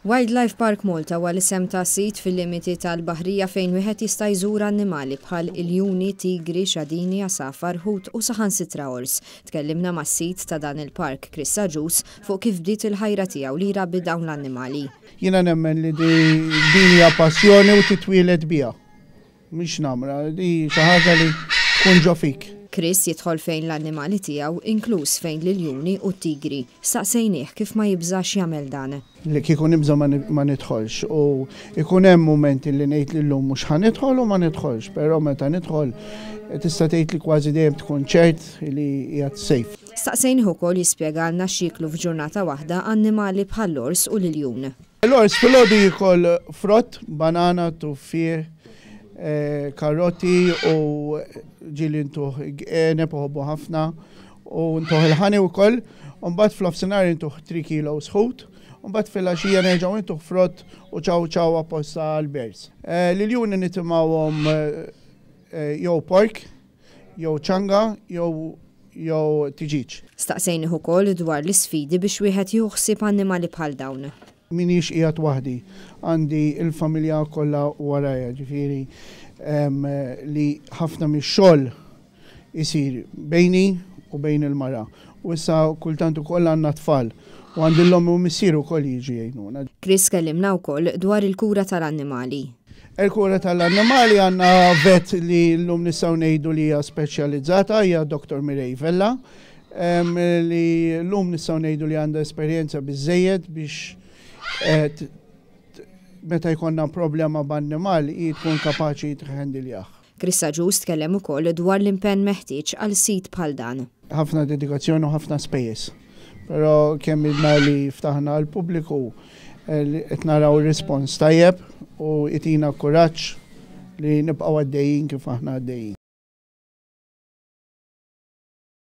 Wildlife Park Malta huwa l-isem ta' sit fil-limiti tal-baħrija fejn wieħed jista' jżur annimali bħal iljuni, tigri, xadini, asafar, ħut u saħansitra ors. Tkellimna mas-sit ta' dan il-park, Chris Saġus, fuq kif bdiet il-ħajra tiegħu li jrabbi dawn l-annimali. Jiena nemmen li din hija passjoni u titwieled biha. Mhix namra, di xi ħaġa li tkun ġo fik. Chris jidħol fejn l-annimali tiegħu, inkluż fejn l-iljuni u t-tigri. Saqsejnieh kif ma jibżax jagħmel dan. Li kieku nibża ma nidħolx u ikun hemm mumenti li ngħid lillum mhux ħanidħol u ma nidħolx, però meta nidħol tista' tgħid li kważi dejjem tkun ċert li qiegħed safe. Staqsejnieh ukoll jispjegalna x'jiklu f'ġurnata waħda annimali bħall-ors u l-iljun. L-ors filgħodu jikol frott, banana, tuffir, karoti u ġili ntuħ għeneb uħobbu ħafna u ntuħ il-ħani u koll, un-bat fl-ofsenar ntuħ 3 kilos ħut, un-bat fil-ħaxija neġaw ntuħ frott u ċaw apposta għal-bers. L-iljuni nitimawom jow pork, jow ċanga, jow tiġiċ. Staqsejnieh ukoll dwar l-isfidi biex wieħed juħsib annimali bħal dawn. Minix qiegħed waħdi, għandi il-familja kollha warajja, ġifieri li ħafna mix-xogħol isir bejni u bejn il-mara. U issa kultant ukoll għandna tfal u għandilhom u missieru wkoll jiġi jgħinuna. Chris kellimna wkoll dwar il-kura tal-annimali. Il-kura tal-annimali għandna vet li llum nistgħu ngħidu li hija speċjalizzata, hija Dr. Mirej Vella, li llum nistgħu ngħidu li għandha esperjenza biżżejjed biex meta jkollna problema b'annimal tkun kapaċi tħendiljaħ. Chris Saġus tkellem ukoll dwar l-impenn meħtieġ għal sit bħal dan. Ħafna dedikazzjoni u ħafna spejjeż. Però kemm idna li ftaħna għall pubbliku qed naraw ir-rispons tajjeb u itina kuraġġ li nibqgħu għaddejjin kif aħna għaddejjin.